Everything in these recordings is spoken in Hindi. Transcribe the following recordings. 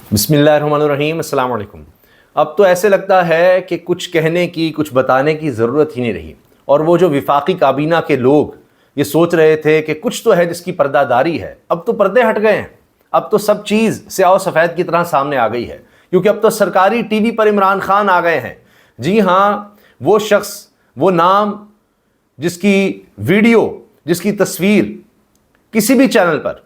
बिस्मिल्लाहिर्रहमानिर्रहीम, अस्सलाम वालेकुम। अब तो ऐसे लगता है कि कुछ कहने की, कुछ बताने की ज़रूरत ही नहीं रही। और वो जो विफाकी काबीना के लोग ये सोच रहे थे कि कुछ तो है जिसकी पर्दादारी है, अब तो पर्दे हट गए हैं। अब तो सब चीज़ स्याह और सफ़ेद की तरह सामने आ गई है, क्योंकि अब तो सरकारी टीवी पर इमरान खान आ गए हैं। जी हाँ, वो शख्स, वो नाम जिसकी वीडियो, जिसकी तस्वीर किसी भी चैनल पर,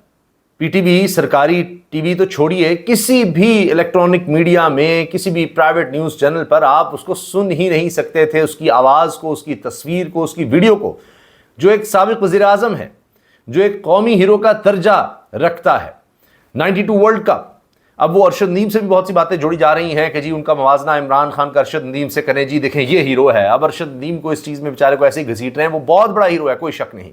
पीटीवी, सरकारी टीवी तो छोड़िए, किसी भी इलेक्ट्रॉनिक मीडिया में, किसी भी प्राइवेट न्यूज़ चैनल पर आप उसको सुन ही नहीं सकते थे, उसकी आवाज़ को, उसकी तस्वीर को, उसकी वीडियो को, जो एक साबिक वज़ीर आज़म है, जो एक कौमी हीरो का दर्जा रखता है। 92 वर्ल्ड कप, अब वो अरशद नदीम से भी बहुत सी बातें जोड़ी जा रही हैं कि जी उनका मवाजना इमरान खान का अरशद नदीम से करें, जी देखें ये हीरो है। अब अरशद नदीम को इस चीज़ में बेचारे को ऐसे ही घसीट रहे हैं, वो बहुत बड़ा हीरो है, कोई शक नहीं,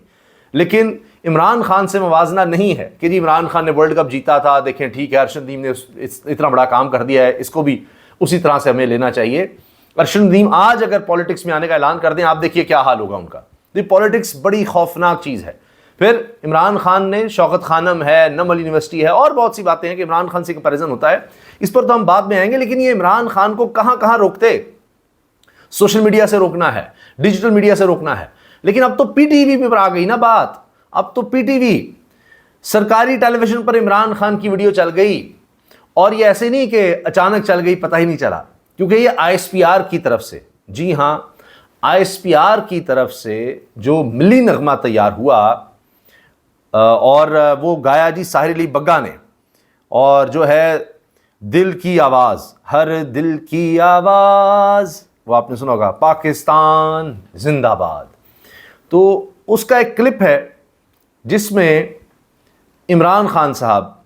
लेकिन इमरान खान से मवाजना नहीं है कि जी इमरान खान ने वर्ल्ड कप जीता था, देखें ठीक है, अरशद नदीम ने इतना बड़ा काम कर दिया है, इसको भी उसी तरह से हमें लेना चाहिए। अरशद नदीम आज अगर पॉलिटिक्स में आने का ऐलान कर दें, आप देखिए क्या हाल होगा उनका। तो पॉलिटिक्स बड़ी खौफनाक चीज़ है। फिर इमरान खान ने शौकत खानम है, नमल यूनिवर्सिटी है, और बहुत सी बातें हैं कि इमरान खान से कंपैरिजन होता है, इस पर तो हम बाद में आएंगे। लेकिन ये इमरान खान को कहाँ कहाँ रोकते, सोशल मीडिया से रोकना है, डिजिटल मीडिया से रोकना है, लेकिन अब तो पीटीवी पर आ गई ना बात। अब तो पीटीवी, सरकारी टेलीविजन पर इमरान खान की वीडियो चल गई, और ये ऐसे नहीं कि अचानक चल गई, पता ही नहीं चला, क्योंकि ये आईएसपीआर की तरफ से, जी हाँ, आईएसपीआर की तरफ से जो मिली नगमा तैयार हुआ, और वो गाया जी साहिर अली बग्गा ने, और जो है दिल की आवाज़, हर दिल की आवाज़, वो आपने सुना होगा, पाकिस्तान जिंदाबाद। तो उसका एक क्लिप है जिसमें इमरान खान साहब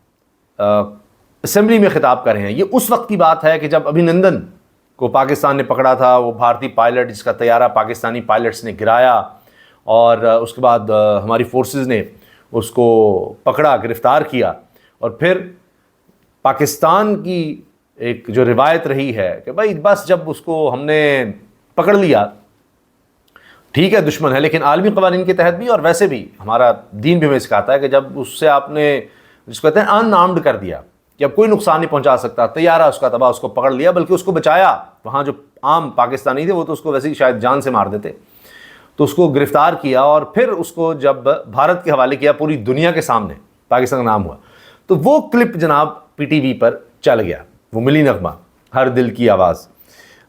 असेंबली में खिताब कर रहे हैं। ये उस वक्त की बात है कि जब अभिनंदन को पाकिस्तान ने पकड़ा था, वो भारतीय पायलट जिसका तैयारा पाकिस्तानी पायलट्स ने गिराया, और उसके बाद हमारी फोर्सेस ने उसको पकड़ा, गिरफ्तार किया। और फिर पाकिस्तान की एक जो रिवायत रही है कि भाई बस जब उसको हमने पकड़ लिया, ठीक है दुश्मन है, लेकिन आलमी क़वानीन के तहत भी और वैसे भी हमारा दीन भी हमें सिखाता है कि जब उससे आपने जिसको कहते हैं अनआर्म्ड कर दिया कि अब कोई नुकसान नहीं पहुंचा सकता, तैयारा उसका तबाह, उसको पकड़ लिया, बल्कि उसको बचाया। वहाँ जो आम पाकिस्तानी थे वो तो उसको वैसे ही शायद जान से मार देते, तो उसको गिरफ्तार किया और फिर उसको जब भारत के हवाले किया, पूरी दुनिया के सामने पाकिस्तान का नाम हुआ। तो वो क्लिप जनाब पीटीवी पर चल गया, वो मिली नगमा, हर दिल की आवाज़,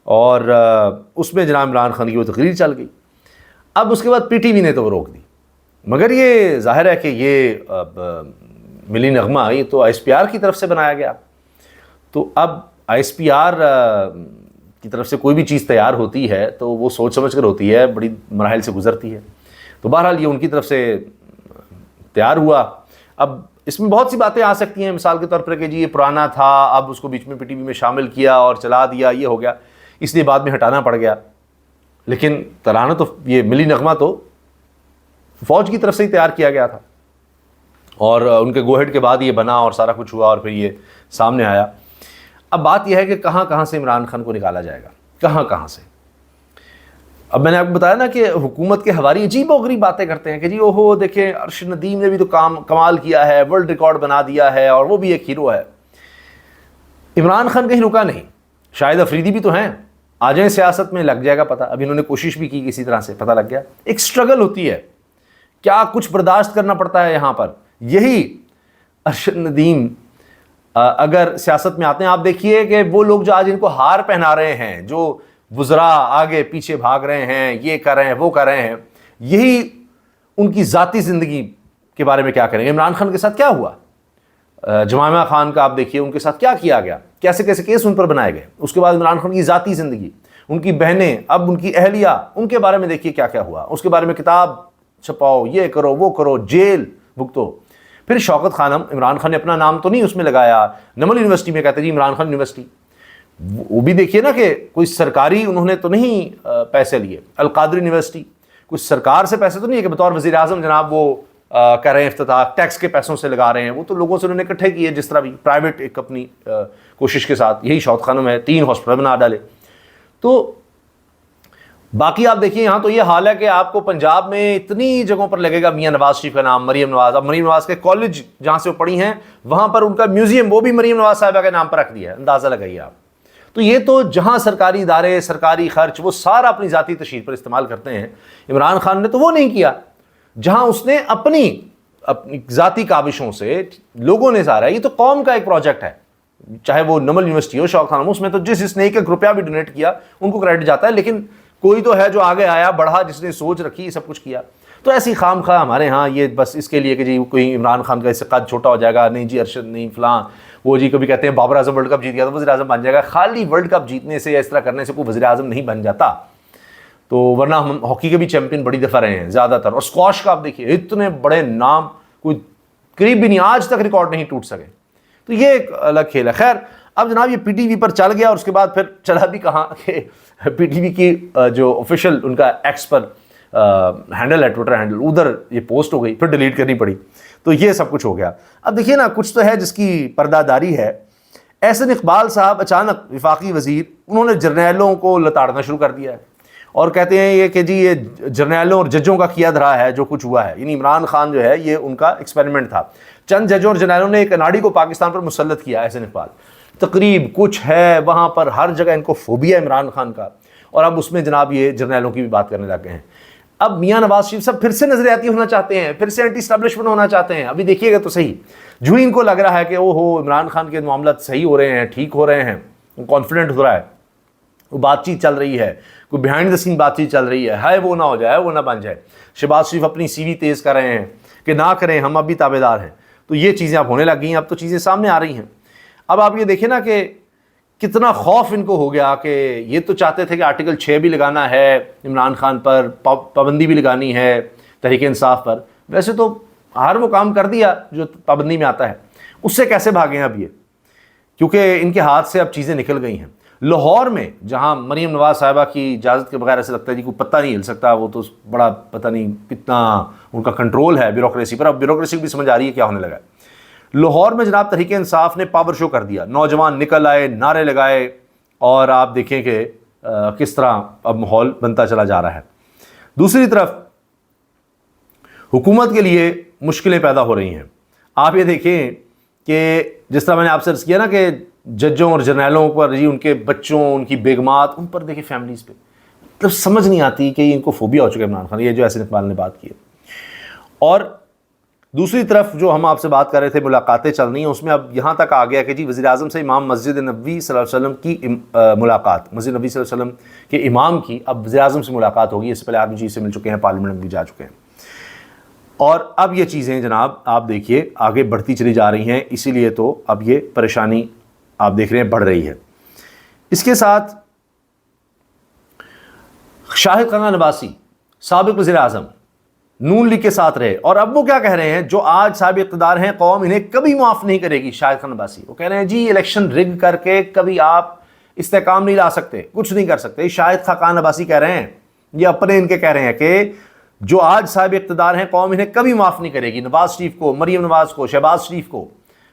और उसमें जनाब इमरान खान की वो तकरीर चल गई। अब उसके बाद पीटीवी ने तो वो रोक दी, मगर ये जाहिर है कि ये मिली नगमा ये तो आईएसपीआर की तरफ से बनाया गया। तो अब आईएसपीआर की तरफ से कोई भी चीज़ तैयार होती है तो वो सोच समझ कर होती है, बड़ी मराहिल से गुजरती है। तो बहरहाल ये उनकी तरफ से तैयार हुआ। अब इसमें बहुत सी बातें आ सकती हैं, मिसाल के तौर पर कि जी ये पुराना था, अब उसको बीच में पीटीवी में शामिल किया और चला दिया, ये हो गया, इसलिए बाद में हटाना पड़ गया। लेकिन तराना तो ये मिली नगमा तो फौज की तरफ से ही तैयार किया गया था, और उनके गोहेड के बाद ये बना और सारा कुछ हुआ और फिर ये सामने आया। अब बात यह है कि कहाँ कहाँ से इमरान खान को निकाला जाएगा, कहाँ कहाँ से। अब मैंने आपको बताया ना कि हुकूमत के हवारी अजीब व गरीब बातें करते हैं कि जी ओहो देखें अरशद नदीम ने भी तो कमाल किया है, वर्ल्ड रिकॉर्ड बना दिया है, और वो भी एक हीरो है। इमरान खान कहीं रुका नहीं, शाहिद अफरीदी भी तो हैं, आ जाए सियासत में, लग जाएगा पता। अभी इन्होंने कोशिश भी की किसी तरह से, पता लग गया। एक स्ट्रगल होती है, क्या कुछ बर्दाश्त करना पड़ता है यहाँ पर। यही अरशद नदीम अगर सियासत में आते हैं, आप देखिए कि वो लोग जो आज इनको हार पहना रहे हैं, जो वुज़रा आगे पीछे भाग रहे हैं, ये कर रहे हैं, वो कर रहे हैं, यही उनकी ज़ाती ज़िंदगी के बारे में क्या करेंगे। इमरान खान के साथ क्या हुआ, जमामा खान का आप देखिए उनके साथ क्या किया गया, कैसे कैसे केस उन पर बनाए गए। उसके बाद इमरान खान की ज़ाती ज़िंदगी, उनकी बहनें, अब उनकी अहलिया, उनके बारे में देखिए क्या क्या हुआ। उसके बारे में किताब छपाओ, ये करो, वो करो, जेल भुगतो। फिर शौकत खानम, इमरान खान ने अपना नाम तो नहीं उसमें लगाया, नमल यूनिवर्सिटी में कहते जी इमरान खान यूनिवर्सिटी, वो भी देखिए ना कि कोई सरकारी उन्होंने तो नहीं पैसे लिए। अलकादरी यूनिवर्सिटी, कुछ सरकार से पैसे तो नहीं है कि बतौर वज़ीर आज़म जनाब वो कर रहे हैं इफ्तिताह, टैक्स के पैसों से लगा रहे हैं, वो तो लोगों से उन्होंने इकट्ठे किए, जिस तरह भी प्राइवेट एक अपनी कोशिश के साथ। यही शौकत खानम है, 3 हॉस्पिटल बना डाले। तो बाकी आप देखिए यहाँ तो ये हाल है कि आपको पंजाब में इतनी जगहों पर लगेगा मियाँ नवाज शरीफ का नाम, मरीम नवाज। अब मरीम नवाज के कॉलेज जहाँ से वो पढ़ी हैं वहाँ पर उनका म्यूजियम वो भी मरीम नवाज साहिबा के नाम पर रख दिया है, अंदाज़ा लगाइए आप। तो ये तो जहाँ सरकारी इदारे, सरकारी खर्च वो सारा अपनी ज़ाती तशहीर पर इस्तेमाल करते हैं। इमरान खान ने तो वो नहीं किया, जहाँ उसने अपनी ज़ाती काविशों से लोगों ने सारा, ये तो कौम का एक प्रोजेक्ट है, चाहे वो नमल यूनिवर्सिटी हो, शौक खाना, उसमें तो जिसने एक रुपया भी डोनेट किया उनको क्रेडिट जाता है, लेकिन कोई तो है जो आगे आया, बढ़ा, जिसने सोच रखी, सब कुछ किया। तो ऐसी खाम खा हमारे यहाँ ये बस इसके लिए कि जी कोई इमरान खान का इससे कद छोटा हो जाएगा, नहीं जी अरशद नहीं फलां, वो जी कभी कहते हैं बाबर आजम वर्ल्ड कप जीत गया तो वज़ीर आज़म बन जाएगा। खाली वर्ल्ड कप जीतने से या इस तरह करने से कोई वज़ीर आज़म नहीं बन जाता। तो वरना हम हॉकी के भी चैंपियन बड़ी दफ़ा रहे हैं ज़्यादातर, और स्क्वाश का आप देखिए इतने बड़े नाम कोई करीब भी नहीं, आज तक रिकॉर्ड नहीं टूट सके। तो ये एक अलग खेल है। खैर अब जनाब ये पीटीवी पर चल गया और उसके बाद फिर चला भी कहाँ कि पीटीवी की जो ऑफिशियल उनका एक्स पर हैंडल है, ट्विटर हैंडल, उधर ये पोस्ट हो गई, फिर डिलीट करनी पड़ी। तो ये सब कुछ हो गया। अब देखिए ना, कुछ तो है जिसकी पर्दादारी है। एहसन इकबाल साहब अचानक वफाकी वजीर, उन्होंने जर्नैलों को लताड़ना शुरू कर दिया है और कहते हैं ये कि जी ये जर्नैलों और जजों का किया धरा है जो कुछ हुआ है। यानी इमरान खान जो है ये उनका एक्सपेरिमेंट था। चंद जजों और जर्नैलों ने एक अनाड़ी को पाकिस्तान पर मुसल्लत किया। एहसन इकबाल तकरीब कुछ है वहाँ पर, हर जगह इनको फोबिया इमरान खान का, और अब उसमें जनाब ये जर्नैलों की भी बात करने लगे हैं। अब मियाँ नवाज शरीफ साहब फिर से नजरियाती होना चाहते हैं, फिर से एंटी स्टैब्लिशमेंट होना चाहते हैं। अभी देखिएगा तो सही, जो इनको लग रहा है कि ओहो इमरान खान के मामला सही हो रहे हैं, ठीक हो रहे हैं, कॉन्फिडेंट हो रहा है, वो बातचीत चल रही है, कोई बिहाइंड द सीन बातचीत चल रही है वो ना हो जाए, वो ना बन जाए। शहबाज शरीफ अपनी सीवी तेज़ कर रहे हैं कि ना करें, हम अब भी ताबेदार हैं। तो ये चीज़ें अब होने लग गई हैं, अब तो चीज़ें सामने आ रही हैं। अब आप ये देखें ना कि कितना खौफ इनको हो गया कि ये तो चाहते थे कि आर्टिकल 6 भी लगाना है इमरान खान पर, पाबंदी भी लगानी है तहरीक इंसाफ पर। वैसे तो हर वो काम कर दिया जो पाबंदी में आता है, उससे कैसे भागें अब ये, क्योंकि इनके हाथ से अब चीज़ें निकल गई हैं। लाहौर में जहाँ मरीम नवाज साहिबा की इजाज़त के बगैर ऐसे लगता है जी कोई पत्ता नहीं हिल सकता, वो तो बड़ा पता नहीं कितना उनका कंट्रोल है ब्यूरोक्रेसी पर। अब ब्यूरोक्रेसी भी समझ आ रही है क्या होने लगा है। लाहौर में जनाब तहरीक इंसाफ ने पावर शो कर दिया, नौजवान निकल आए, नारे लगाए, और आप देखें कि किस तरह अब माहौल बनता चला जा रहा है। दूसरी तरफ हुकूमत के लिए मुश्किलें पैदा हो रही हैं। आप ये देखें कि जिस तरह मैंने आपसे अर्ज़ किया ना कि जजों और जर्नैलों पर जी उनके बच्चों, उनकी बेगमात, उन पर देखिए फैमिलीज़ पे, मतलब समझ नहीं आती कि इनको फोबिया हो चुका है इमरान खान, ये जो एहसन इकबाल ने बात की है। और दूसरी तरफ जो हम आपसे बात कर रहे थे, मुलाकातें चल रही हैं, उसमें अब यहाँ तक आ गया कि जी वज़ीर आज़म से इमाम मस्जिद नबी सल्लल्लाहु अलैहि वसल्लम की मुलाकात, मस्जिद नबी सल्लल्लाहु अलैहि वसल्लम के इमाम की अब वज़ीर आज़म से मुलाकात होगी। इससे पहले आर्मी चीफ से मिल चुके हैं, पार्लियामेंट में भी जा चुके हैं। और अब ये चीज़ें जनाब आप देखिए आगे बढ़ती चली जा रही हैं, इसीलिए तो अब ये परेशानी आप देख रहे हैं बढ़ रही है। इसके साथ शाहिद खान अब्बासी साबिक़ वज़ीर आज़म नून लीग के साथ रहे, और अब वो क्या कह रहे हैं, जो आज साहिब इक़्तिदार हैं कौम इन्हें कभी माफ़ नहीं करेगी। शाहिद खान अब्बासी वो कह रहे हैं जी इलेक्शन रिग करके कभी आप इस्तेकाम नहीं ला सकते, कुछ नहीं कर सकते। शाहिद खान अब्बासी कह रहे हैं, ये अपने इनके कह रहे हैं कि जो आज साहिब इक़्तिदार हैं कौम इन्हें कभी माफ़ नहीं करेगी। नवाज शरीफ को, मरीम नवाज को, शहबाज शरीफ को,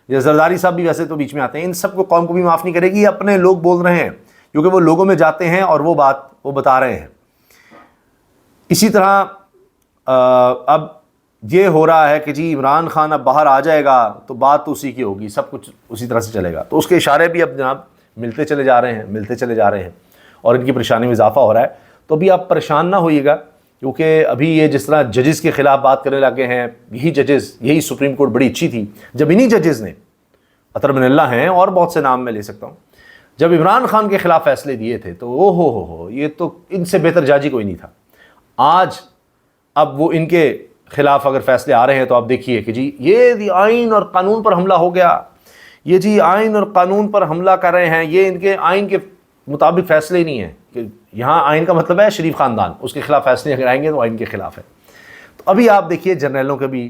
या जरदारी साहब भी वैसे तो बीच में आते हैं, इन सबको कौम को भी माफ़ नहीं करेगी। अपने लोग बोल रहे हैं क्योंकि वो लोगों में जाते हैं और वो बात वो बता रहे हैं। इसी तरह अब ये हो रहा है कि जी इमरान खान अब बाहर आ जाएगा तो बात तो उसी की होगी, सब कुछ उसी तरह से चलेगा। तो उसके इशारे भी अब जनाब मिलते चले जा रहे हैं और इनकी परेशानी में इजाफा हो रहा है। तो अभी आप परेशान ना होइएगा, क्योंकि अभी ये जिस तरह जजेस के ख़िलाफ़ बात करने लगे हैं, यही जजेस, यही सुप्रीम कोर्ट बड़ी अच्छी थी जब इन्हीं जजेस ने, अतर मिनल्ला हैं और बहुत से नाम मैं ले सकता हूँ, जब इमरान खान के ख़िलाफ़ फ़ैसले दिए थे तो ओ हो ये तो इनसे बेहतर जाजी कोई नहीं था। आज अब वो इनके ख़िलाफ़ अगर फ़ैसले आ रहे हैं तो आप देखिए कि जी ये आइन और कानून पर हमला हो गया, ये जी आइन और कानून पर हमला कर रहे हैं, ये इनके आइन के मुताबिक फ़ैसले ही नहीं है। कि यहाँ आइन का मतलब है शरीफ ख़ानदान, उसके ख़िलाफ़ फ़ैसले अगर आएंगे तो आइन के ख़िलाफ़ है। तो अभी आप देखिए जर्नैलों के भी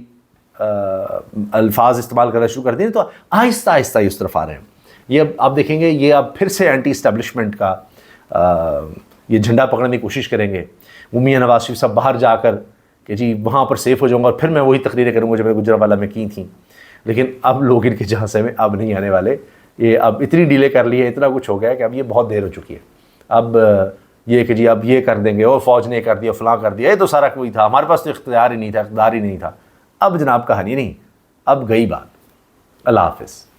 अल्फाज इस्तेमाल करना शुरू कर दिए, तो आहिस्ता आहिस्ता इस तरफ आ रहे हैं। ये अब आप देखेंगे ये अब फिर से एंटी इस्टेब्लिशमेंट का ये झंडा पकड़ने की कोशिश करेंगे। मियाँ नवाज शरीफ साहब बाहर जाकर कि जी वहाँ पर सेफ़ हो जाऊँगा और फिर मैं वही तकरीरें करूँगा जो मैंने गुजरांवाला में की थी। लेकिन अब लोग इनके झांसे में अब नहीं आने वाले। ये अब इतनी डिले कर ली है, इतना कुछ हो गया है कि अब ये बहुत देर हो चुकी है। अब ये कि जी अब ये कर देंगे और फ़ौज ने कर दिया, फ़लाँ कर दिया, ये तो सारा कोई था, हमारे पास तो इख्तियार ही नहीं था, इक़्तिदार ही नहीं था। अब जनाब कहानी नहीं, अब गई बात। अल्लाह हाफ़िज़।